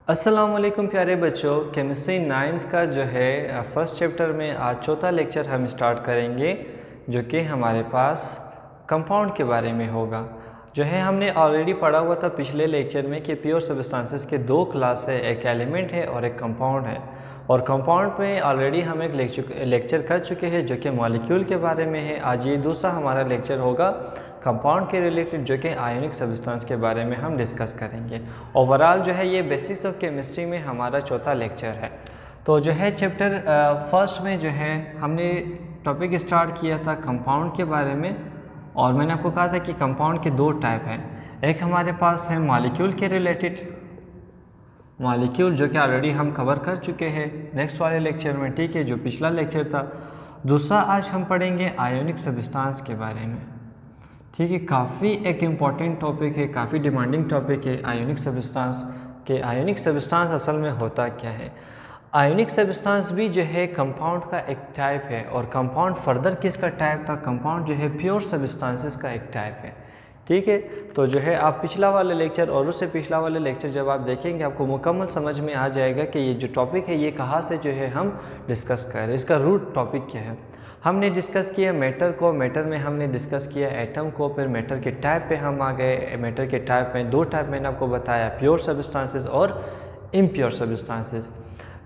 अस्सलाम वालेकुम प्यारे बच्चों। केमिस्ट्री नाइन्थ का जो है फर्स्ट चैप्टर में आज चौथा लेक्चर हम स्टार्ट करेंगे, जो कि हमारे पास कंपाउंड के बारे में होगा। जो है हमने ऑलरेडी पढ़ा हुआ था पिछले लेक्चर में कि प्योर सब्सटेंसेस के दो क्लास है, एक एलिमेंट है और एक कंपाउंड है। और कंपाउंड में ऑलरेडी हम एक लेक्चर कर चुके हैं जो कि मॉलिक्यूल के बारे में है। आज ये दूसरा हमारा लेक्चर होगा कंपाउंड के रिलेटेड, जो कि आयोनिक सब्सटेंस के बारे में हम डिस्कस करेंगे। ओवरऑल जो है ये बेसिक्स ऑफ केमिस्ट्री में हमारा चौथा लेक्चर है। तो जो है चैप्टर फर्स्ट में जो है हमने टॉपिक स्टार्ट किया था कंपाउंड के बारे में, और मैंने आपको कहा था कि कंपाउंड के दो टाइप हैं। एक हमारे पास है मॉलिक्यूल के रिलेटेड मॉलिक्यूल, जो कि ऑलरेडी हम कवर कर चुके हैं नेक्स्ट वाले लेक्चर में, ठीक है, जो पिछला लेक्चर था। दूसरा आज हम पढ़ेंगे आयोनिक सब्सटेंस के बारे में, ठीक है। काफ़ी एक इम्पॉर्टेंट टॉपिक है, काफ़ी डिमांडिंग टॉपिक है आयोनिक सब्सटेंस के। आयोनिक सब्सटेंस असल में होता क्या है? आयोनिक सब्सटेंस भी जो है कंपाउंड का एक टाइप है, और कंपाउंड फर्दर किसका टाइप था? कंपाउंड जो है प्योर सब्सटेंसेस का एक टाइप है, ठीक है। तो जो है आप पिछला वाले लेक्चर और उससे पिछला वाले लेक्चर जब आप देखेंगे आपको मुकम्मल समझ में आ जाएगा कि ये जो टॉपिक है ये कहाँ से जो है हम डिस्कस कर रहे हैं, इसका रूट टॉपिक क्या है। हमने डिस्कस किया मैटर को, मैटर में हमने डिस्कस किया एटम को, फिर मैटर के टाइप पे हम आ गए। मैटर के टाइप में दो टाइप मैंने आपको बताया, प्योर सब्सटेंसेस और इम्प्योर सब्सटेंसेस।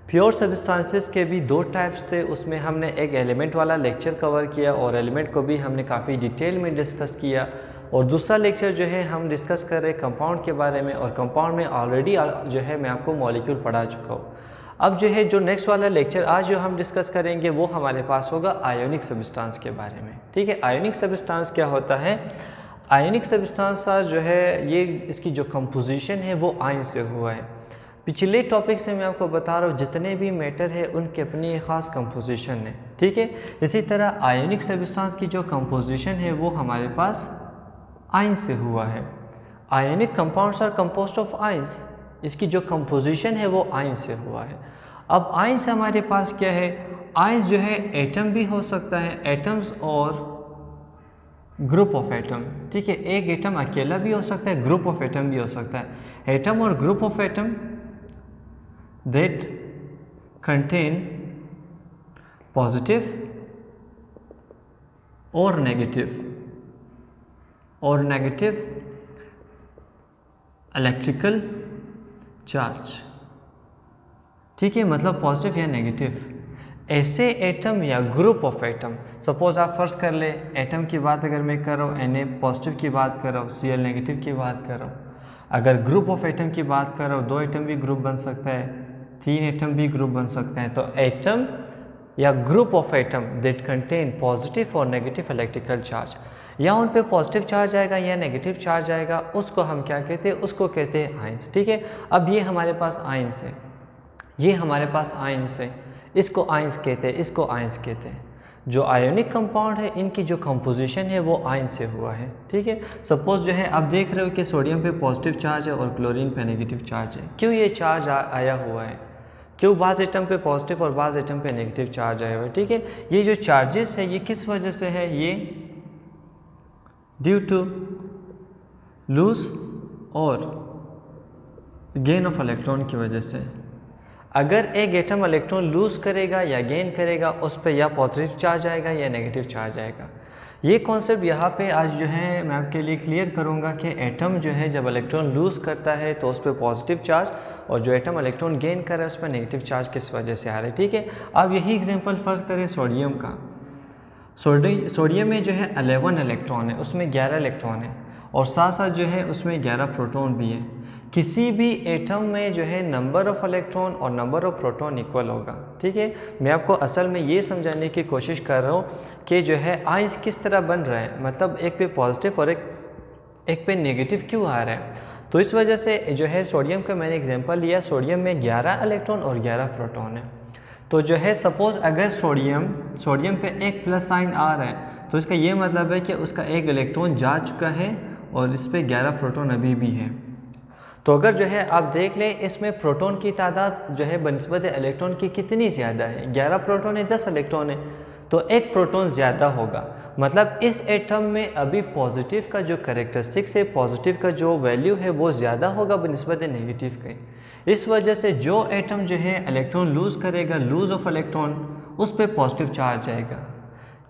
प्योर सब्सटेंसेस के भी दो टाइप्स थे, उसमें हमने एक एलिमेंट वाला लेक्चर कवर किया और एलिमेंट को भी हमने काफ़ी डिटेल में डिस्कस किया। और दूसरा लेक्चर जो है हम डिस्कस कर रहे हैं कंपाउंड के बारे में, और कंपाउंड में ऑलरेडी जो है मैं आपको मॉलिक्यूल पढ़ा चुका हूँ। अब जो है जो नेक्स्ट वाला लेक्चर आज जो हम डिस्कस करेंगे वो हमारे पास होगा आयोनिक सब्सटेंस के बारे में, ठीक है। आयोनिक सब्सटेंस क्या होता है? आयोनिक सब्सटेंस जो है ये इसकी जो कंपोजिशन है वो आयन से हुआ है। पिछले टॉपिक से मैं आपको बता रहा हूँ जितने भी मैटर है उनकी अपनी ख़ास कंपोजिशन है, ठीक है। इसी तरह आयोनिक सब्सटेंस की जो कंपोजिशन है वो हमारे पास आयन से हुआ है। Ionic compounds are composed of ions, इसकी जो कंपोजिशन है वो आयन से हुआ है। अब आयन से हमारे पास क्या है? आयंस जो है एटम भी हो सकता है, एटम्स और ग्रुप ऑफ एटम, ठीक है। एक एटम अकेला भी हो सकता है, ग्रुप ऑफ एटम भी हो सकता है। एटम और group of atom that contain positive और नेगेटिव इलेक्ट्रिकल चार्ज, ठीक है, मतलब पॉजिटिव या नेगेटिव। ऐसे एटम या ग्रुप ऑफ एटम, सपोज आप फर्स्ट कर ले एटम की बात अगर मैं कर रहा हूँ, Na पॉजिटिव की बात कर रहा हूँ, Cl नेगेटिव की बात कर रहा हूँ। अगर ग्रुप ऑफ एटम की बात कर रहा हूँ, दो एटम भी ग्रुप बन सकता है, तीन एटम भी ग्रुप बन सकते हैं। तो एटम या group of atom that contain positive और नेगेटिव इलेक्ट्रिकल चार्ज, या उन पे पॉजिटिव चार्ज आएगा या नेगेटिव चार्ज आएगा, उसको हम क्या कहते हैं? उसको कहते हैं आयंस, ठीक है। अब ये हमारे पास आयंस है, ये हमारे पास आयंस है, इसको आयंस कहते हैं, इसको आयंस कहते हैं। जो आयोनिक कंपाउंड है इनकी जो कंपोजिशन है वो आयन से हुआ है, ठीक है। सपोज जो है आप देख रहे हो कि सोडियम पे पॉजिटिव चार्ज है और क्लोरीन पे नेगेटिव चार्ज है। क्यों ये चार्ज आया हुआ है? क्यों बाज़ एटम पे पॉजिटिव और बाज़ एटम पे नेगेटिव चार्ज आया हुआ है, ठीक है। ये जो चार्जेस है ये किस वजह से है? ये ड्यू टू लूज और गेन ऑफ इलेक्ट्रॉन की वजह से। अगर एक एटम इलेक्ट्रॉन लूज करेगा या गेन करेगा, उस पर या पॉजिटिव चार्ज आएगा या नेगेटिव चार्ज आएगा। ये कॉन्सेप्ट यहाँ पे आज जो है मैं आपके लिए क्लियर करूँगा कि एटम जो है जब इलेक्ट्रॉन लूज करता है तो उस पर पॉजिटिव चार्ज, और जो एटम इलेक्ट्रॉन गेन कर रहा है उस पर नेगेटिव चार्ज किस वजह से आ रहा है, ठीक है। अब यही एग्जांपल फर्ज करें सोडियम का। सोडियम में जो है 11 इलेक्ट्रॉन है, उसमें 11 इलेक्ट्रॉन है, और साथ साथ जो है उसमें 11 प्रोटॉन भी है। किसी भी एटम में जो है नंबर ऑफ इलेक्ट्रॉन और नंबर ऑफ प्रोटॉन इक्वल होगा, ठीक है। मैं आपको असल में ये समझाने की कोशिश कर रहा हूँ कि जो है आयंस किस तरह बन रहा है, मतलब एक पे पॉजिटिव और एक पे नेगेटिव क्यों आ रहा है। तो इस वजह से जो है सोडियम का मैंने एग्जांपल लिया, सोडियम में 11 इलेक्ट्रॉन और 11 प्रोटॉन है। तो जो है सपोज अगर सोडियम पे एक प्लस साइन आ रहा है तो इसका ये मतलब है कि उसका एक इलेक्ट्रॉन जा चुका है और इस पे 11 प्रोटॉन अभी भी है। तो अगर जो है आप देख लें इसमें प्रोटॉन की तादाद जो है बनिस्बत इलेक्ट्रॉन की कितनी ज़्यादा है? 11 प्रोटॉन है, 10 इलेक्ट्रॉन है, तो एक प्रोटॉन ज़्यादा होगा। मतलब इस एटम में अभी पॉजिटिव का जो करेक्टरिस्टिक्स है, पॉजिटिव का जो वैल्यू है वो ज़्यादा होगा बनिस्बत नेगेटिव के। इस वजह से जो एटम जो है इलेक्ट्रॉन लूज़ करेगा, लूज ऑफ इलेक्ट्रॉन, उस पर पॉजिटिव चार्ज आएगा।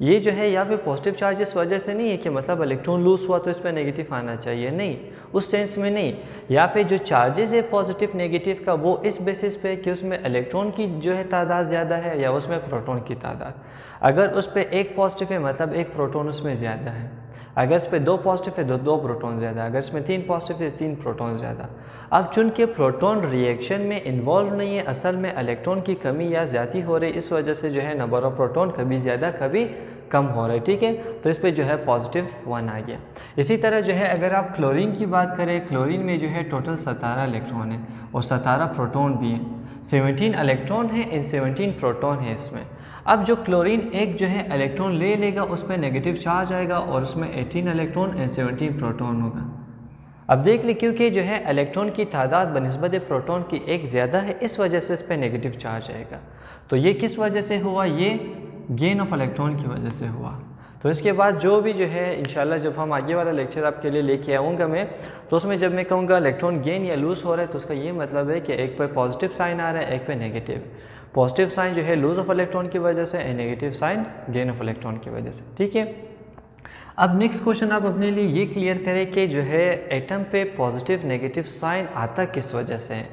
ये जो है यहाँ पे पॉजिटिव चार्ज इस वजह से नहीं है कि मतलब इलेक्ट्रॉन लूज हुआ तो इस पर नेगेटिव आना चाहिए, नहीं, उस सेंस में नहीं। यहाँ पे जो चार्जेस है पॉजिटिव नेगेटिव का, वो इस बेसिस पे कि उसमें इलेक्ट्रॉन की जो है तादाद ज़्यादा है या उसमें प्रोटॉन की तादाद। अगर उस पर एक पॉजिटिव है मतलब एक प्रोटॉन उसमें ज़्यादा है, अगर इस पर दो पॉजिटिव है तो दो प्रोटॉन ज़्यादा, अगर इसमें तीन पॉजिटिव है तीन प्रोटॉन ज़्यादा। अब चूंकि प्रोटॉन रिएक्शन में इन्वॉल्व नहीं है, असल में इलेक्ट्रॉन की कमी या ज़्यादा हो रही है, इस वजह से जो है नंबर ऑफ प्रोटॉन कभी ज़्यादा कभी कम हो रहा है, ठीक है। तो इस पर जो है पॉजिटिव 1 आ गया। इसी तरह जो है अगर आप क्लोरीन की बात करें, क्लोरीन में जो है टोटल 17 इलेक्ट्रॉन है और 17 प्रोटॉन भी हैं। 17 इलेक्ट्रॉन है इन 17 प्रोटॉन है इसमें। अब जो क्लोरीन एक जो है इलेक्ट्रॉन ले लेगा उस पर नेगेटिव चार्ज आएगा और उसमें 18 इलेक्ट्रॉन एंड 17 प्रोटॉन होगा। अब देख ली क्योंकि जो है इलेक्ट्रॉन की तादाद बनिस्बत प्रोटॉन की एक ज़्यादा है, इस वजह से इस पर नेगेटिव चार्ज आएगा। तो ये किस वजह से हुआ, ये गेन ऑफ इलेक्ट्रॉन की वजह से हुआ। तो इसके बाद जो भी जो है इंशाल्लाह जब हम आगे वाला लेक्चर आपके लिए लेके आऊँगा मैं, तो उसमें जब मैं कहूँगा इलेक्ट्रॉन गेन या लूज़ हो रहा है तो उसका ये मतलब है कि एक पे पॉजिटिव साइन आ रहा है, एक पे नेगेटिव। पॉजिटिव साइन जो है लूज़ ऑफ इलेक्ट्रॉन की वजह से and negative sign gain of electron की वजह से, ठीक है। अब नेक्स्ट क्वेश्चन आप अपने लिए ये क्लियर करें कि जो है एटम पे पॉजिटिव नेगेटिव साइन आता किस वजह से है।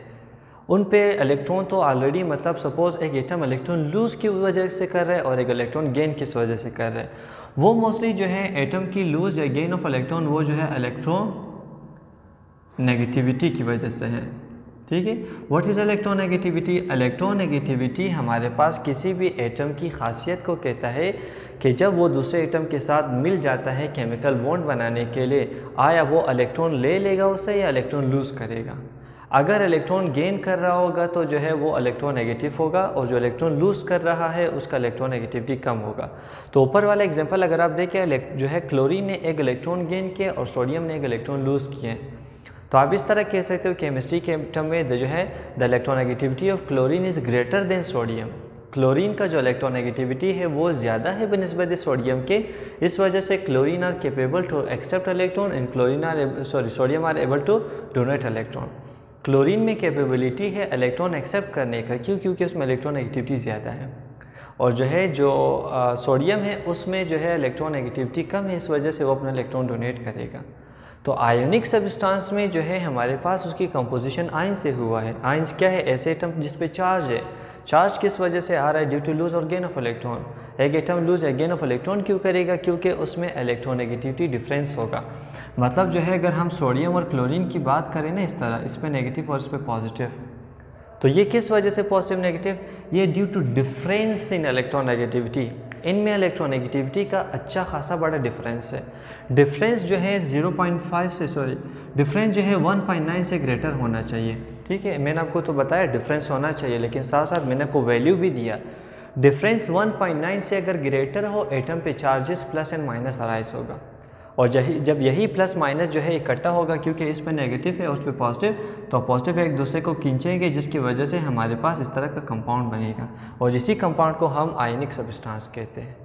उन पे इलेक्ट्रॉन तो ऑलरेडी मतलब सपोज एक एटम इलेक्ट्रॉन लूज़ की वजह से कर रहा है और एक इलेक्ट्रॉन गेन किस वजह से कर रहा है, वो मोस्टली जो है एटम की लूज़ या गेन ऑफ इलेक्ट्रॉन वो जो है इलेक्ट्रॉन नेगेटिविटी की वजह से है, ठीक है। What is electron negativity? Electron negativity हमारे पास किसी भी एटम की खासियत को कहता है कि जब वो दूसरे एटम के साथ मिल जाता है केमिकल बॉन्ड बनाने के लिए, आया वो इलेक्ट्रॉन ले लेगा उससे या इलेक्ट्रॉन लूज़ करेगा। अगर इलेक्ट्रॉन गेन कर रहा होगा तो जो है वो इलेक्ट्रॉन नेगेटिव होगा और जो इलेक्ट्रॉन लूज़ कर रहा है उसका इलेक्ट्रॉन नेगेटिविटी कम होगा। तो ऊपर वाला एग्जांपल अगर आप देखें, जो है क्लोरीन ने एक इलेक्ट्रॉन गेन किया और सोडियम ने एक इलेक्ट्रॉन लूज़ किए, तो आप इस तरह कह सकते हो केमिस्ट्री के टर्म में जो है the electron negativity of chlorine is greater than sodium. Chlorine का जो इलेक्ट्रॉन नेगेटिविटी है वो ज़्यादा है बनिस्बत सोडियम के, इस वजह से chlorine are capable to accept electron and sodium are able to donate electron. Chlorine में कैपेबिलिटी है इलेक्ट्रॉन एक्सेप्ट करने का, क्यों? क्योंकि उसमें इलेक्ट्रॉन नेगेटिविटी ज़्यादा है, और जो है जो सोडियम है उसमें जो है इलेक्ट्रॉन नेगेटिविटी कम है, इस वजह से वो अपना इलेक्ट्रॉन डोनेट करेगा। तो आयोनिक सब्सटेंस में जो है हमारे पास उसकी कंपोजिशन आयन से हुआ है। आयन्स क्या है? ऐसे एटम जिस पे चार्ज है। चार्ज किस वजह से आ रहा है? ड्यू टू लूज और गेन ऑफ इलेक्ट्रॉन। एक एटम लूज या गेन ऑफ इलेक्ट्रॉन क्यों करेगा? क्योंकि उसमें इलेक्ट्रॉन नेगेटिविटी डिफरेंस होगा। मतलब जो है अगर हम सोडियम और क्लोरीन की बात करें ना इस तरह, इस पर नेगेटिव और इस पर पॉजिटिव, तो ये किस वजह से पॉजिटिव नेगेटिव? ये due to difference in electron negativity. इनमें इलेक्ट्रॉन नेगेटिविटी का अच्छा खासा बड़ा डिफरेंस है। डिफरेंस जो है 0.5 से डिफरेंस जो है 1.9 से ग्रेटर होना चाहिए, ठीक है। मैंने आपको तो बताया डिफरेंस होना चाहिए, लेकिन साथ साथ मैंने आपको वैल्यू भी दिया। डिफरेंस 1.9 से अगर ग्रेटर हो, एटम पे charges plus and minus arise होगा, और जब यही प्लस माइनस जो है इकट्ठा होगा, क्योंकि इस पर नेगेटिव है उस पर पॉजिटिव, तो पॉजिटिव एक दूसरे को खींचेंगे, जिसकी वजह से हमारे पास इस तरह का कंपाउंड बनेगा, और इसी कंपाउंड को हम आयनिक सब्सटेंस कहते हैं।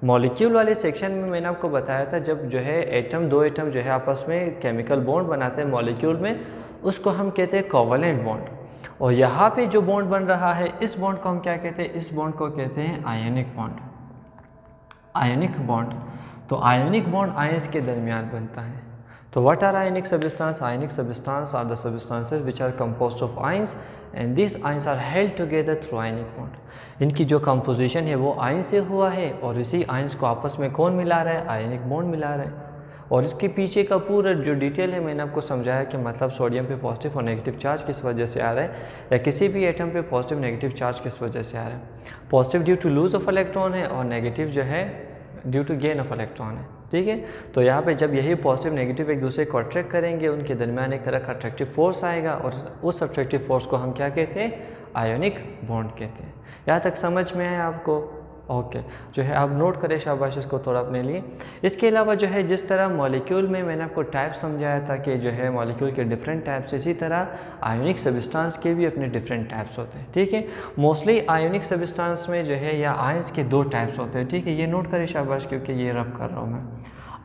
मॉलिक्यूल वाले सेक्शन में मैंने आपको बताया था, जब जो है एटम दो एटम जो है आपस में केमिकल बॉन्ड बनाते हैं मॉलिक्यूल में, उसको हम कहते हैं कोवेलेंट बॉन्ड। और यहाँ पे जो बॉन्ड बन रहा है, इस बॉन्ड को हम क्या कहते हैं? इस बॉन्ड को कहते हैं आयनिक बॉन्ड। आयनिक बॉन्ड, तो आयनिक बॉन्ड आयंस के दरमियान बनता है। तो what are ionic substance? Ionic substance are the substances which are composed of ions and this ions are held together through ionic bond. इनकी जो कंपोजिशन है वो आयन से हुआ है, और इसी आयंस को आपस में कौन मिला रहा है? आयनिक बॉन्ड मिला रहा है। और इसके पीछे का पूरा जो डिटेल है मैंने आपको समझाया कि मतलब सोडियम पे पॉजिटिव और नेगेटिव चार्ज किस वजह से आ रहा है, या किसी भी एटम पे पॉजिटिव नेगेटिव चार्ज किस वजह से आ रहा है। Positive due to loose of electron है, और नेगेटिव जो है due to gain of electron है, ठीक है। तो यहाँ पे जब यही पॉजिटिव नेगेटिव एक दूसरे को अट्रैक्ट करेंगे, उनके दरमियान एक तरह का अट्रैक्टिव फोर्स आएगा, और उस अट्रैक्टिव फोर्स को हम क्या कहते हैं? आयोनिक बॉन्ड कहते हैं। यहाँ तक समझ में आया आपको? ओके, जो है आप नोट करें शाबाश इसको थोड़ा अपने लिए। इसके अलावा जो है जिस तरह मॉलिक्यूल में मैंने आपको टाइप समझाया था कि जो है मॉलिक्यूल के डिफरेंट टाइप्स, इसी तरह आयोनिक सब्सटेंस के भी अपने डिफरेंट टाइप्स होते हैं, ठीक है। मोस्टली आयोनिक सब्सटेंस में जो है या आयंस के दो टाइप्स होते हैं, ठीक है। ये नोट करें शाबाश, क्योंकि ये रब कर रहा हूँ मैं।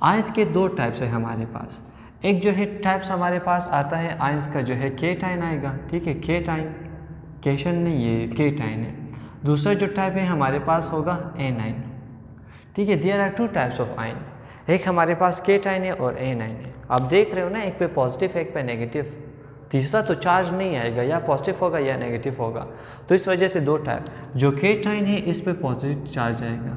आयंस के दो टाइप्स है हमारे पास। एक जो है टाइप्स हमारे पास आता है आयंस का, जो है केटाइन आएगा, ठीक है, केटाइन, केशन नहीं, ये केटाइन है। दूसरा जो टाइप है हमारे पास होगा एनाइन, ठीक है। There are two types of ion, एक हमारे पास केटाइन है और एनाइन है। आप देख रहे हो ना, एक पे पॉजिटिव एक पे नेगेटिव, तीसरा तो चार्ज नहीं आएगा, या पॉजिटिव होगा या नेगेटिव होगा। तो इस वजह से दो टाइप, जो केटाइन है इस पे पॉजिटिव चार्ज आएगा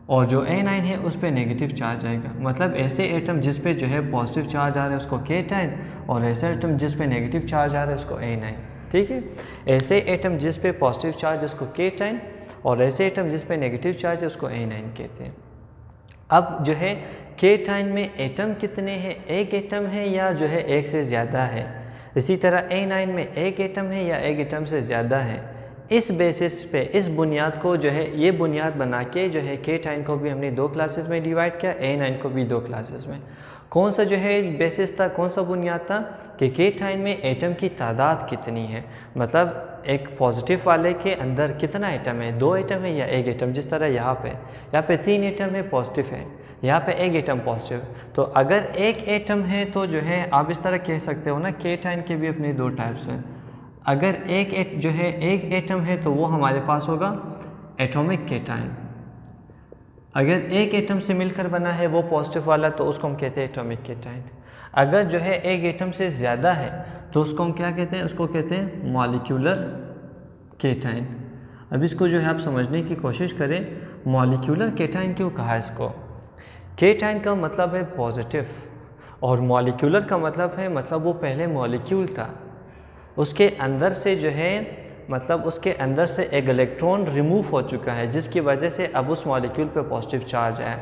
और जो एनाइन है उस पे नेगेटिव चार्ज आएगा। मतलब ऐसे एटम जिस पे जो है पॉजिटिव चार्ज आ रहा है उसको केटाइन, और ऐसे एटम जिस पे नेगेटिव चार्ज आ रहा है उसको एनाइन, ठीक है। ऐसे एटम जिस पे पॉजिटिव चार्ज उसको केटाइन, और ऐसे एटम जिस पे नेगेटिव चार्ज है उसको एनाइन कहते हैं। अब जो है केटाइन में एटम कितने हैं, एक एटम है या जो है एक से ज़्यादा है। इसी तरह एनाइन में एक एटम है या एक एटम से ज़्यादा है। इस बेसिस पे, इस बुनियाद को जो है, ये बुनियाद बना के जो है केटाइन को भी हमने दो क्लासेस में डिवाइड किया, एनाइन को भी दो क्लासेस में। कौन सा जो है बेसिस था, कौन सा बुनियाद था कि केटाइन में एटम की तादाद कितनी है, मतलब एक पॉजिटिव वाले के अंदर कितना एटम है, दो एटम है या एक एटम। जिस तरह यहाँ पे 3 एटम है पॉजिटिव है, यहाँ पे एक एटम पॉजिटिव। तो अगर एक एटम है तो जो है आप इस तरह कह सकते हो ना, केटाइन के भी अपने दो टाइप्स हैं। अगर एक एटम है तो वो हमारे पास होगा एटॉमिक केटाइन। अगर एक एटम से मिलकर बना है वो पॉजिटिव वाला तो उसको हम कहते हैं एटॉमिक केटाइन। अगर जो है एक एटम से ज़्यादा है तो उसको हम क्या कहते हैं, उसको कहते हैं मॉलिक्यूलर केटाइन। अब इसको जो है आप समझने की कोशिश करें, मॉलिक्यूलर केटाइन क्यों कहा इसको। केटाइन का मतलब है पॉजिटिव, और मॉलिक्यूलर का मतलब है, मतलब वो पहले मॉलिक्यूल था, उसके अंदर से जो है, मतलब उसके अंदर से एक इलेक्ट्रॉन रिमूव हो चुका है, जिसकी वजह से अब उस मॉलिक्यूल पे पॉजिटिव चार्ज आया।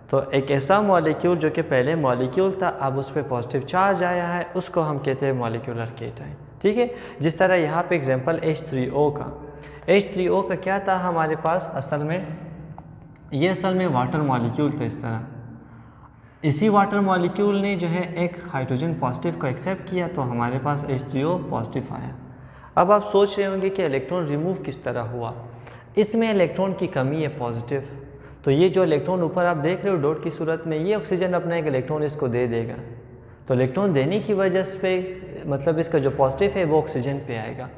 तो एक ऐसा मॉलिक्यूल जो कि पहले मॉलिक्यूल था अब उस पर पॉजिटिव चार्ज आया है, उसको हम कहते हैं मॉलिक्यूलर केटाइन, ठीक है। जिस तरह यहाँ पे एग्जांपल H3O का, H3O का क्या था हमारे पास, असल में वाटर मॉलिक्यूल था इस तरह। इसी वाटर मॉलिक्यूल ने जो है एक हाइड्रोजन पॉजिटिव को एक्सेप्ट किया तो हमारे पास H3O पॉजिटिव आया। अब आप सोच रहे होंगे कि इलेक्ट्रॉन रिमूव किस तरह हुआ, इसमें इलेक्ट्रॉन की कमी है पॉजिटिव, तो ये जो इलेक्ट्रॉन ऊपर आप देख रहे हो डॉट की सूरत में, ये ऑक्सीजन अपना एक इलेक्ट्रॉन इसको दे देगा। तो इलेक्ट्रॉन देने की वजह से मतलब इसका जो पॉजिटिव है वो ऑक्सीजन पे आएगा।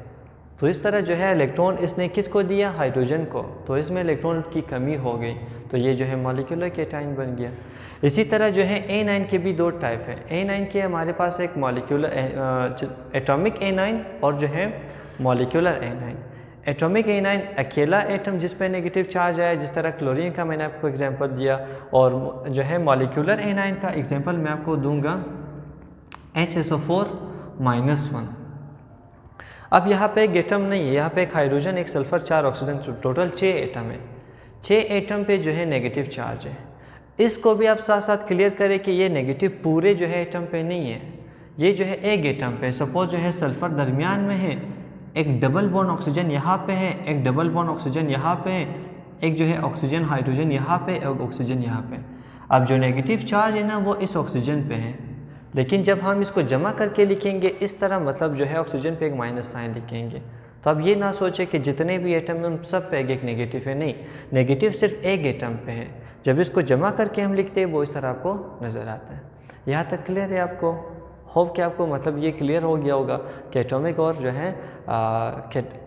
तो इस तरह जो है इलेक्ट्रॉन इसने किसको दिया, हाइड्रोजन को, तो इसमें इलेक्ट्रॉन की कमी हो गई, तो ये जो है मॉलिक्यूलर केटाइन बन गया। इसी तरह जो है A9 के भी दो टाइप है। A9 के हमारे पास एक मॉलिक्यूलर एटॉमिक A9 और जो है मॉलिक्यूलर A9। एटॉमिक A9 अकेला एटम जिस पे नेगेटिव चार्ज आया, जिस तरह क्लोरीन का मैंने आपको एग्जांपल दिया, और जो है मॉलिक्यूलर A9 का एग्जांपल मैं आपको दूंगा HSO4-1। अब यहाँ पे एक एटम नहीं है, यहाँ पे एक हाइड्रोजन, एक सल्फर, 4 ऑक्सीजन, टोटल 6 एटम है। 6 एटम पे जो है नेगेटिव चार्ज है। इसको भी आप साथ साथ क्लियर करें कि ये नेगेटिव पूरे जो है एटम पे नहीं है, ये जो है एक एटम पे। सपोज जो है सल्फर दरमियान में है, एक डबल बॉन्ड ऑक्सीजन यहाँ पे है, एक डबल बॉन्ड ऑक्सीजन यहाँ पे है, एक जो है ऑक्सीजन हाइड्रोजन यहाँ पे, एक ऑक्सीजन यहाँ पे। अब जो नेगेटिव चार्ज है ना वो इस ऑक्सीजन पे है, लेकिन जब हम इसको जमा करके लिखेंगे इस तरह, मतलब जो है ऑक्सीजन पे एक माइनस साइन लिखेंगे। तो अब ये ना सोचे कि जितने भी एटम हैं उन सब पे एक नेगेटिव है, नहीं, नेगेटिव सिर्फ एक एटम पे है। जब इसको जमा करके हम लिखते हैं वो इस तरह आपको नज़र आता है। यहाँ तक क्लियर है आपको? होप कि आपको मतलब ये क्लियर हो गया होगा कि एटॉमिक और जो है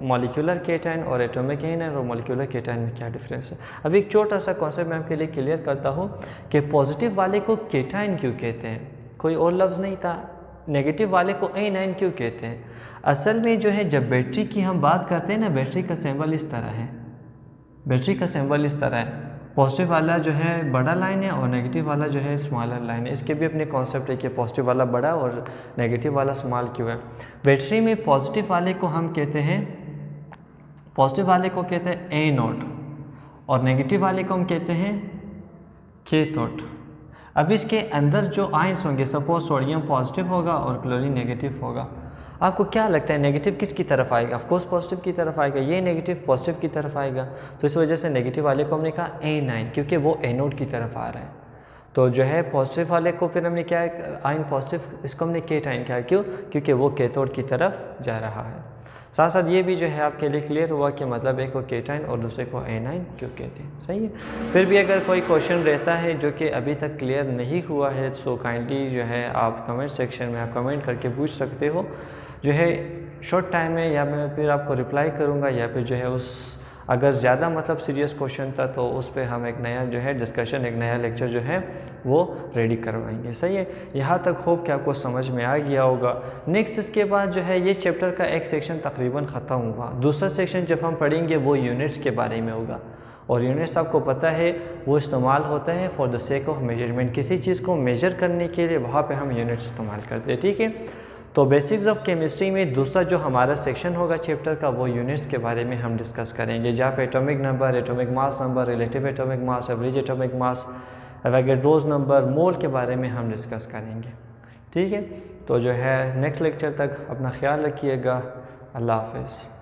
मॉलिक्यूलर केटाइन और एटॉमिक एनाइन और मॉलिक्यूलर केटाइन में क्या डिफरेंस है। अब एक छोटा सा कॉन्सेप्ट मैं आपके लिए क्लियर करता हूँ कि पॉजिटिव वाले को केटाइन क्यों कहते हैं, कोई और लफ्ज़ नहीं था। नेगेटिव वाले को एनाइन क्यों कहते हैं? असल में जो है जब बैटरी की हम बात करते हैं ना, बैटरी का सिंबल इस तरह है, बैटरी का सिंबल इस तरह है। पॉजिटिव वाला जो है बड़ा लाइन है और नेगेटिव वाला जो है स्मॉलर लाइन है। इसके भी अपने कॉन्सेप्ट है कि पॉजिटिव वाला बड़ा और नेगेटिव वाला स्मॉल क्यों है। बैटरी में पॉजिटिव वाले को हम कहते हैं, पॉजिटिव वाले को कहते हैं ए नोट और नेगेटिव वाले को हम कहते हैं के थोट। अब इसके अंदर जो आयंस होंगे, सपोज सोडियम पॉजिटिव होगा और क्लोरीन नेगेटिव होगा, आपको क्या लगता है नेगेटिव किसकी तरफ आएगा? ऑफ कोर्स पॉजिटिव की तरफ आएगा। ये नेगेटिव पॉजिटिव की तरफ आएगा, तो इस वजह से नेगेटिव वाले को हमने कहा A9 क्योंकि वो एनोड की तरफ आ रहा है। तो जो है पॉजिटिव वाले को फिर हमने क्या है, आयन पॉजिटिव, इसको हमने केटाइन कहा। क्यों? क्योंकि वो कैथोड की तरफ जा रहा है। साथ साथ ये भी जो है आपके लिए क्लियर हुआ कि मतलब एक को केटाइन और दूसरे को एनाइन क्यों कहते हैं। सही है। फिर भी अगर कोई क्वेश्चन रहता है जो कि अभी तक क्लियर नहीं हुआ है सो काइंडली जो है आप कमेंट सेक्शन में आप कमेंट करके पूछ सकते हो, जो है शॉर्ट टाइम में, या मैं फिर आपको रिप्लाई करूँगा, या फिर जो है उस अगर ज़्यादा मतलब सीरियस क्वेश्चन था तो उस पर हम एक नया जो है डिस्कशन, एक नया लेक्चर जो है वो रेडी करवाएंगे। सही है। यहाँ तक होप कि आपको समझ में आ गया होगा। नेक्स्ट इसके बाद जो है ये चैप्टर का एक सेक्शन तकरीबन ख़त्म हुआ। दूसरा सेक्शन जब हम पढ़ेंगे वो यूनिट्स के बारे में होगा, और यूनिट्स आपको पता है वो इस्तेमाल होता है for the sake of measurement. किसी चीज़ को मेजर करने के लिए वहाँ पे हम यूनिट्स इस्तेमाल करते हैं। ठीक है। तो बेसिक्स ऑफ केमिस्ट्री में दूसरा जो हमारा सेक्शन होगा चैप्टर का वो यूनिट्स के बारे में हम डिस्कस करेंगे, जहाँ पे atomic number, atomic mass number, relative atomic mass, average atomic mass, Avogadro's number, mole के बारे में हम डिस्कस करेंगे। ठीक है। तो जो है नेक्स्ट लेक्चर तक अपना ख्याल रखिएगा। अल्लाह हाफ़िज़।